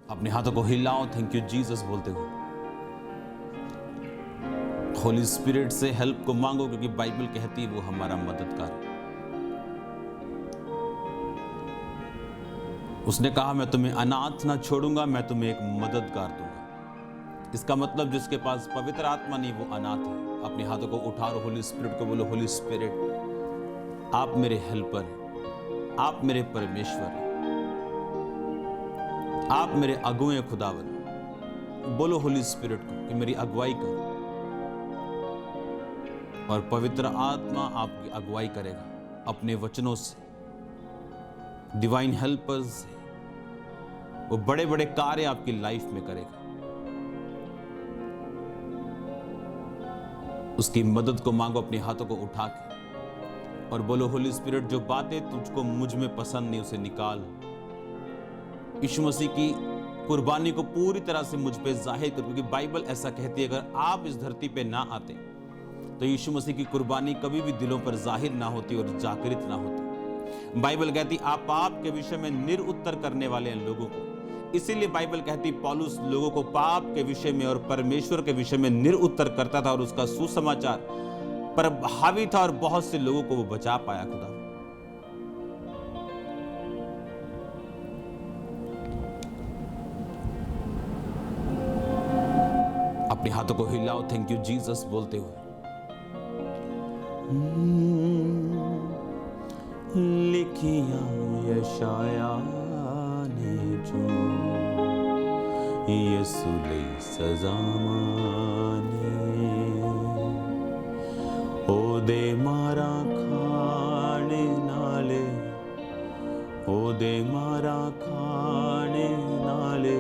अपने हाथों को हिलाओ, थैंक यू जीसस बोलते हुए। होली स्पिरिट से हेल्प को मांगो, क्योंकि बाइबल कहती है वो हमारा मददगार है। उसने कहा मैं तुम्हें अनाथ ना छोड़ूंगा, मैं तुम्हें एक मददगार दूंगा। इसका मतलब जिसके पास पवित्र आत्मा नहीं वो अनाथ है। अपने हाथों को उठाओ, होली स्पिरिट को बोलो, होली स्पिरिट आप मेरे हेल्पर हैं, आप मेरे परमेश्वर हैं, आप मेरे अगुए खुदावन। बोलो होली स्पिरिट को कि मेरी अगुवाई कर, और पवित्र आत्मा आपकी अगुवाई करेगा अपने वचनों से, डिवाइन हेल्पर्स से। वो बड़े बड़े कार्य आपकी लाइफ में करेगा। उसकी मदद को मांगो अपने हाथों को उठा के, और बोलो होली स्पिरिट जो बातें तुझको मुझ में पसंद नहीं उसे निकाल। यीशु मसीह की कुर्बानी को पूरी तरह से मुझ पे जाहिर कर, क्योंकि बाइबल ऐसा कहती है अगर आप इस धरती पे ना आते तो यीशु मसीह की कुर्बानी कभी भी दिलों पर जाहिर ना होती और जागृत ना होती। बाइबल कहती आप पाप के विषय में निरुत्तर करने वाले हैं लोगों को। इसीलिए बाइबल कहती पौलुस लोगों को पाप के विषय में और परमेश्वर के विषय में निरुत्तर करता था, और उसका सुसमाचार प्रभावी था और बहुत से लोगों को वो बचा पाया। खुदा अपने हाथों को हिलाओ, थैंक यू जीसस बोलते हुए। लिखिया यशाया ने जो यीशु ले सजा माने, ओदे मारा खाने नाले, ओदे मारा खाने नाले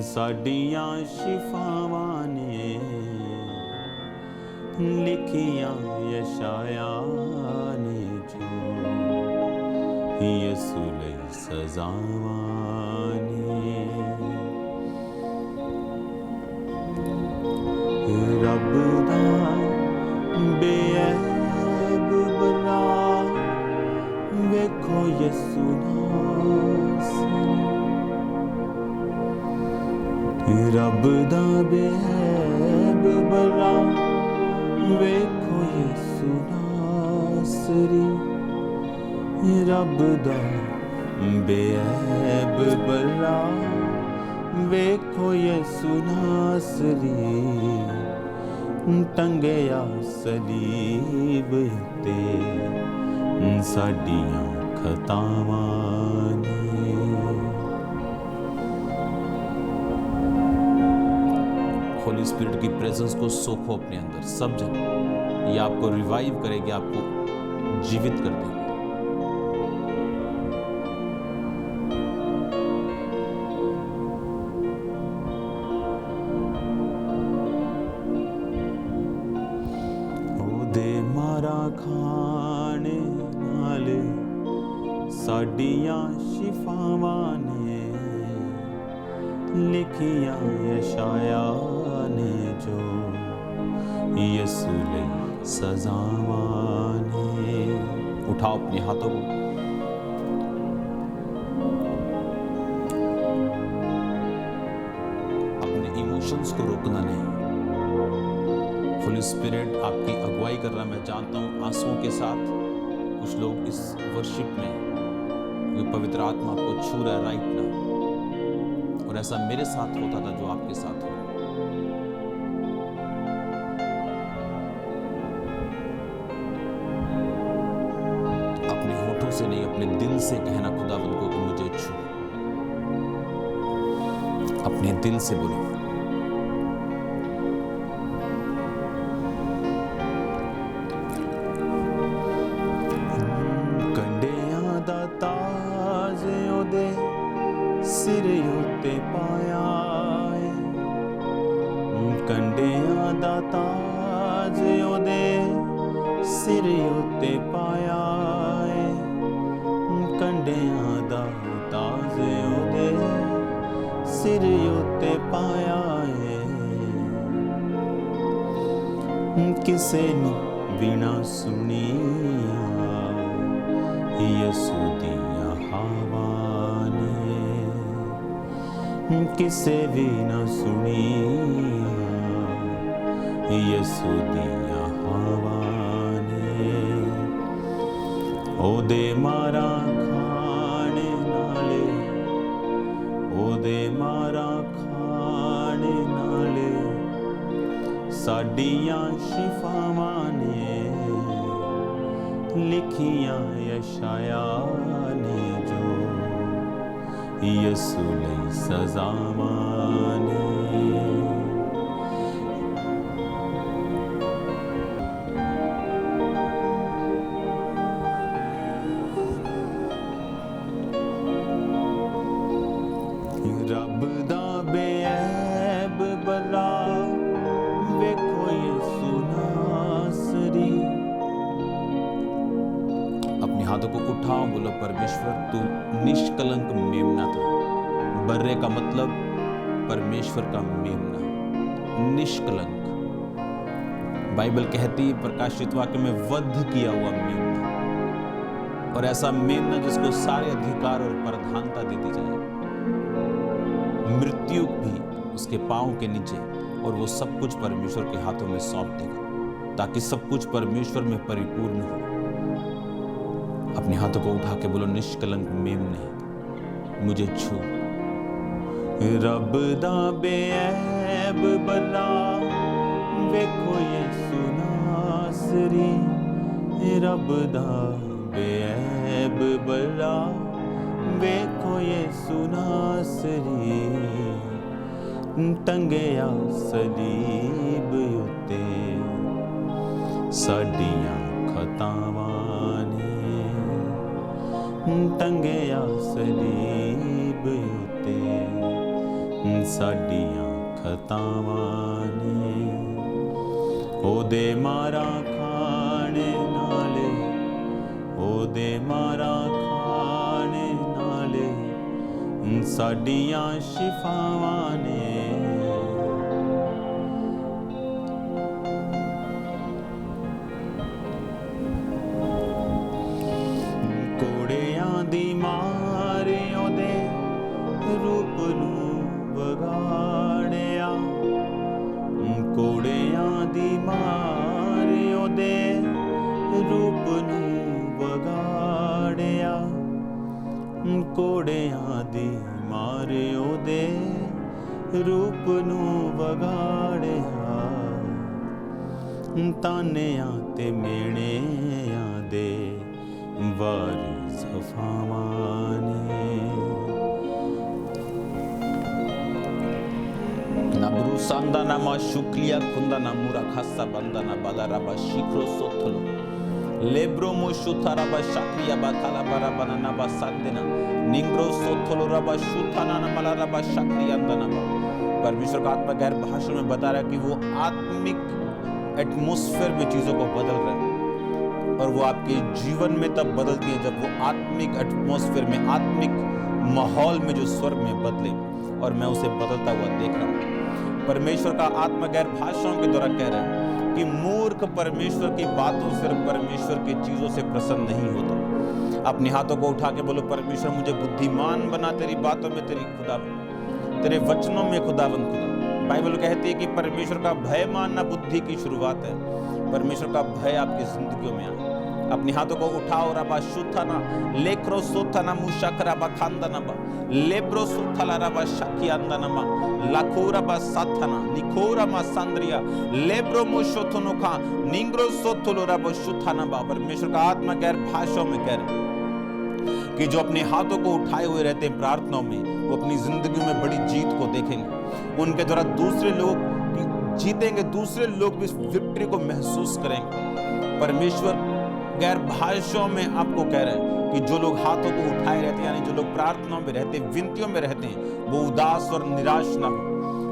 साडियां शिफावां ने, लिखियां यशाया ने जो यीशु ले सजावां ने। रब दा बेअब बना वेखो यीशु नासरी, रब दा बेअब बना वेखो यीशु नासरी, रब दा बेअब बना वेखो यीशु नासरी, टंगया सलीब ते साडियां खतावां ने। होली स्पिरिट की प्रेजेंस को सोखो अपने अंदर सब जगह। ये आपको रिवाइव करेगी, आपको जीवित कर देगी। ओदे मारा खाने नाले साडियां शिफावां ने, लिखियां यशाया ने जो यीशु ले सजावां ने। उठाओ अपने हाथों को, अपने इमोशंस को रोकना नहीं। होली स्पिरिट आपकी अगुवाई कर रहा। मैं जानता हूं आंसुओं के साथ कुछ लोग इस वर्शिप में पवित्र आत्मा आपको छू रहा है राइट ना, और ऐसा मेरे साथ होता था जो आपके साथ हो। अपने होठों से नहीं, अपने दिल से कहना खुदावंद को कि मुझे छू। अपने दिल से बोलो। कंडियां दा ताज ओदे सिर उत्ते पाया है, कंडियां दा ताज ओदे सिर उत्ते पाया है, कंडियां दा ताज ओदे सिर उत्ते पाया है। किसे नू बिना सुनिया यीशु दिया हवा ने, किसे भी न सुनी यसु दिया हवा ने ओदे मारा खाने नाले ओदे मारा खाने नाले साडियां शिफावां ने लिखियां यशाया ने जो यसु लई सजावां ने रब दा बेऐब बला वेखो यसु नासरी। अपने हाथों को उठाओ, बोलो परमेश्वर तू निष्कलंक मेमना था। बर्रे का मतलब परमेश्वर का मेमना, निष्कलंक। बाइबल कहती है प्रकाशित वाक्य में वध किया हुआ मेमना, और ऐसा मेमना जिसको सारे अधिकार और प्रधानता दे दी जाए, मृत्यु भी उसके पांव के नीचे, और वो सब कुछ परमेश्वर के हाथों में सौंप देगा ताकि सब कुछ परमेश्वर में परिपूर्ण हो। अपने हाथों को उठा के बोलो निष्कलंक मेमने मुझे छू। रब दा बेऐब बला वेखो यसु नासरी। रब दा बेऐब बला वेखो यसु नासरी। टंगया सलीब उत्ते साडियां खतावां ने। टंगया सलीब उत्ते साडियां खतावां ने। ओदे मारा खाने नाले ओदे मारा खाने नाले साडियां शिफावां ने। कोड़ियां दी मारे ओदे रूप नूं वगाड़िया। कोड़ियां दी मारे ओदे रूप नूं वगाड़िया। कोड़ियां दी मारे ओदे रूप नूं वगाड़िया। तानियां ते मेणियां दे वार ज़फ़ावां ने। नब्रू सांदा नामा शुक्लिया खुंदा नामुरा खासा बंदा ना बाला रबा शिक्रो सोथलो लेब्रो मोशुथा रबा शाक्रिया बाथाला बरा बनाना बा सादेना निंग्रो सोथलो रबा शुथाना ना मला रबा शाक्रिया अंदना बा। परमेश्वर का आत्मा गैर भाषा में बता रहा है कि वो आत्मिक एटमॉस्फेयर में चीजों को बदल रहा है, और वो आपके जीवन में तब बदलती है जब वो आत्मिक एटमॉस्फेयर में, आत्मिक माहौल में जो स्वर्ग में बदले, और मैं उसे बदलता हुआ देख रहा हूँ। परमेश्वर का आत्मा गैर भाषाओं के द्वारा कह रहा है कि मूर्ख परमेश्वर की बातों से, परमेश्वर की चीजों से प्रसन्न नहीं होता। अपने हाथों को उठा के बोलो परमेश्वर मुझे बुद्धिमान बना तेरी बातों में, तेरी खुदा, तेरे वचनों में खुदावंद खुदा। बाइबल कहती है कि परमेश्वर का भय मानना बुद्धि की शुरुआत है। परमेश्वर का भय आपकी जिंदगियों में आए। अपने हाथों को उठाओ रबा शुथाना लेक्रो सोथाना मुशाकरा बा खांदाना बा लेब्रो सुथला रबा शाकियांदानमा लाखोरा बा साथाना निखोरा मा सांद्रिया लेब्रो मुशोथनो खा निंग्रो सोथलो रबा शुथाना बा। परमेश्वर का आत्मा गैर भाषाओं में कह रहे कि जो अपने हाथों को उठाए हुए रहते हैं प्रार्थनाओं में, वो अपनी जिंदगी में बड़ी जीत को देखेंगे। उनके द्वारा दूसरे लोग जीतेंगे, दूसरे लोग भी विक्ट्री को महसूस करेंगे। परमेश्वर गैर भाषाओं में आपको कह रहे हैं कि जो लोग हाथों को उठाए रहते हैं, यानी जो लोग प्रार्थनाओं में रहते हैं, विनतियों में रहते हैं, वो उदास और निराश ना हो,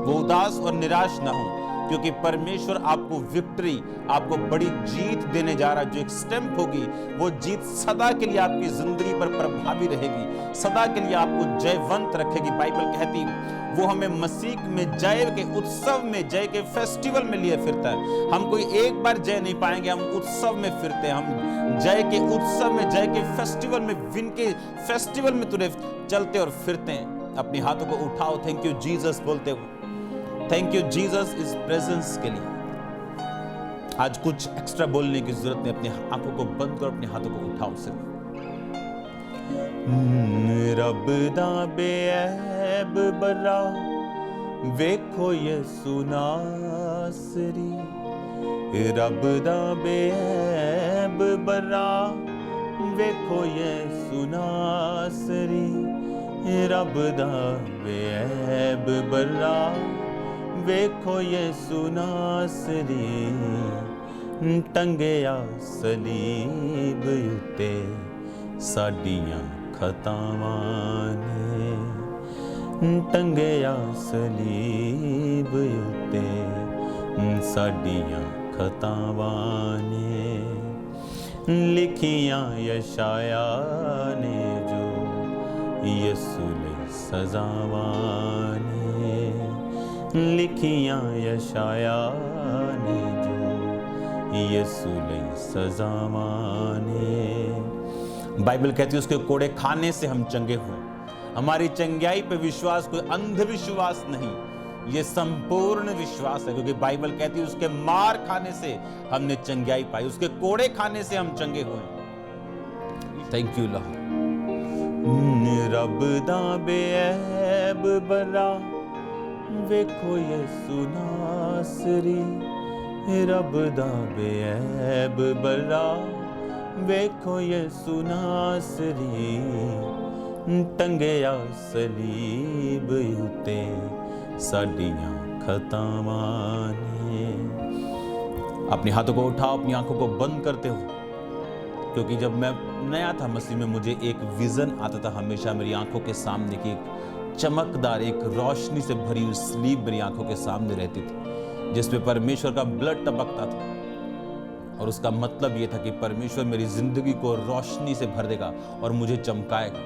वो उदास और निराश ना हो, क्योंकि परमेश्वर आपको विक्ट्री, आपको बड़ी जीत देने जा रहा है। जो एक स्टैंप होगी, वो जीत सदा के लिए आपकी जिंदगी पर प्रभावी रहेगी, सदा के लिए आपको जयवंत रखेगी। बाइबल कहती है वो हमें मसीह में जय के उत्सव में, जय के फेस्टिवल में लिए फिरता है। हम कोई एक बार जय नहीं पाएंगे, हम उत्सव में फिरते हैं, हम जय के उत्सव में, जय के फेस्टिवल में, विन के फेस्टिवल में तुरे चलते और फिरते हैं। अपने हाथों को उठाओ, थैंक यू जीसस बोलते हो। थैंक यू जीसस इस प्रेजेंस के लिए। आज कुछ एक्स्ट्रा बोलने की जरूरत नहीं, अपनी आंखों को बंद करो, अपने हाथों को उठाओ सिर्फ। रब दा बेऐब बरा वेखो यसु नासरी, रब दा बेऐब बरा वेखो यसु नासरी, रब दा बेऐब बरा वेखो यसु नासरी, टंगिया सलीब उत्ते साडियां खतावां ने, टंगिया सलीब उत्ते साडियां खतावां ने, लिखियां यशाया ने जो यसु लई सजावां ने, लिखियां यशाया ने जो यसु लई सजावां ने। बाइबल कहती है उसके कोड़े खाने से हम चंगे हुए। हमारी चंगाई पे विश्वास कोई अंधविश्वास नहीं, ये संपूर्ण विश्वास है, क्योंकि बाइबल कहती है उसके मार खाने से हमने चंगाई पाई, उसके कोड़े खाने से हम चंगे हुए। Thank you Lord. रब दा बेऐब बरा वेखो यसु नासरी, रब दा बेऐब बरा वेखो यसु नासरी, टंगिया सलीब उत्ते साडियां खतावां ने। अपने हाथों को उठाओ, अपनी आंखों को बंद करते हो, क्योंकि जब मैं नया था मसीह में मुझे एक विजन आता था हमेशा मेरी आंखों के सामने की, एक चमकदार एक रोशनी से भरी हुई स्लीब मेरी आंखों के सामने रहती थी, जिसमें परमेश्वर का ब्लड टपकता था, और उसका मतलब यह था कि परमेश्वर मेरी जिंदगी को रोशनी से भर देगा और मुझे चमकाएगा।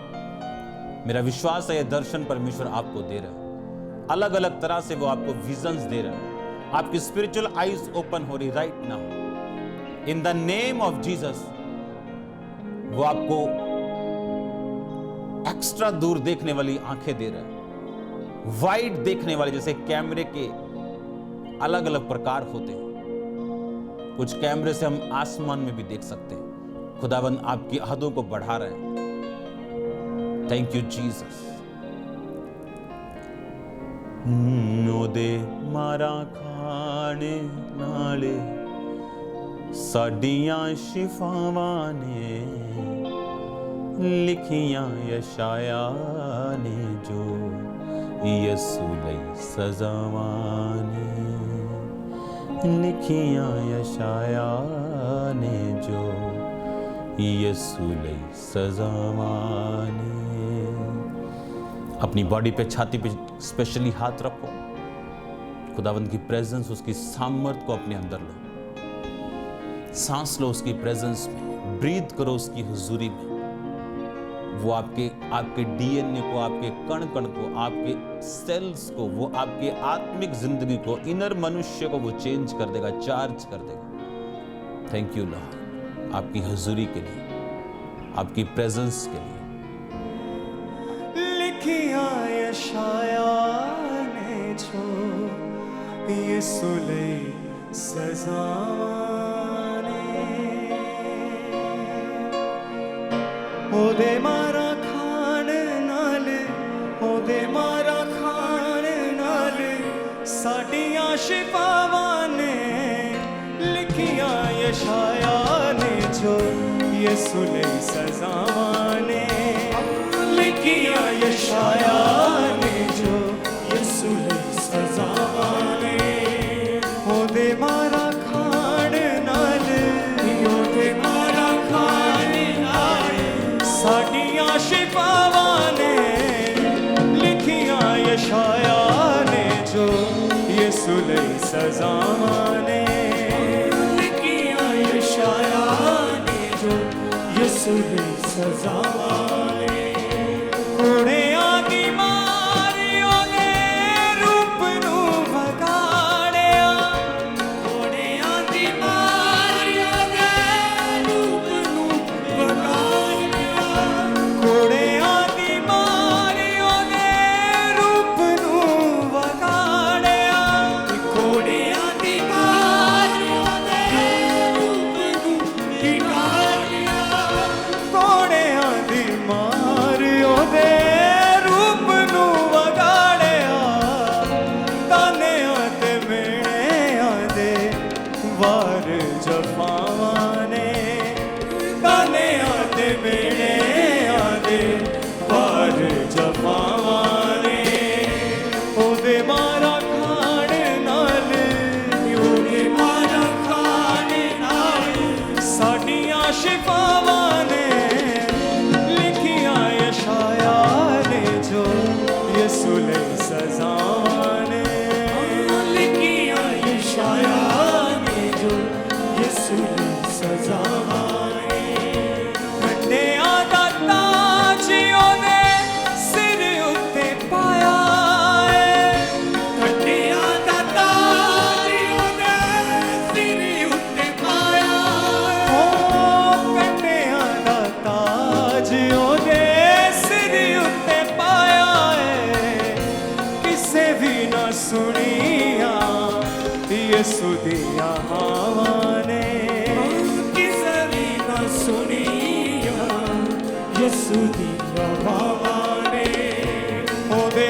मेरा विश्वास है यह दर्शन परमेश्वर आपको दे रहा है, अलग अलग तरह से वो आपको विजन्स दे रहा है। आपकी स्पिरिचुअल आईज ओपन हो रही right now in the name of Jesus. वो आपको एक्स्ट्रा दूर देखने वाली आंखें दे रहा है, वाइड देखने वाले, जैसे कैमरे के अलग अलग प्रकार होते हैं। कुछ कैमरे से हम आसमान में भी देख सकते हैं। खुदावंद आपकी हदों को बढ़ा रहे हैं। Thank you Jesus. ओदे मारा खाने नाले साडियां शिफावां ने, लिखियां यशाया ने जो यसु लई सजावां ने, लिखियां यशाया ने जो यसु लई सजावां ने। अपनी बॉडी पे, छाती पे स्पेशली हाथ रखो, खुदावंद की प्रेजेंस, उसकी सामर्थ को अपने अंदर लो, सांस लो उसकी प्रेजेंस में, ब्रीथ करो उसकी हुजूरी में। वो आपके डीएनए को, आपके कण कण को, आपके सेल्स को, वो आपके आत्मिक जिंदगी को, इनर मनुष्य को वो चेंज कर देगा, चार्ज कर देगा। थैंक यू लॉर्ड, आपकी हुजूरी के लिए, आपकी प्रेजेंस के लिए। लिखिया यशाया ने जो यसु लई सजावां ने, ओदे मारा खान नाल, ओदे मारा खान नाल साडियां शिफावां ने, लिखिया यशाया ने जो यसु लई सजावां ने, लिखिया यशाया ने जो यसु लई सजावां ने, ओदे मारा खान नाल, ओदे मारा खान नाल साडियां शिफावां ने, लिखिया यशाया ने जो यसु लई सजावां ने, लिखिया यशाया ने जो यसु लई सजावां ने। कोड़ियां दी मारी ओदे रूप नूं वगाड़िया, कोड़ियां दी मारी ओदे रूप नूं वगाड़िया, कोड़ियां दी मारी ओदे सजावां ने लिखियां यशाया ने जो यसू दी सजावां ने कंडियां दा ताज ओने सिर उत्ते पाया है कंडियां दा ताज ओने सिर उत्ते पाया है ओ कंडियां दा ताज ओने सिर उत्ते पाया है किसे भी ना सुनिया यसू दिया हवां ने किसे भी ना सुनिया यसू दिया हवां ने ओदे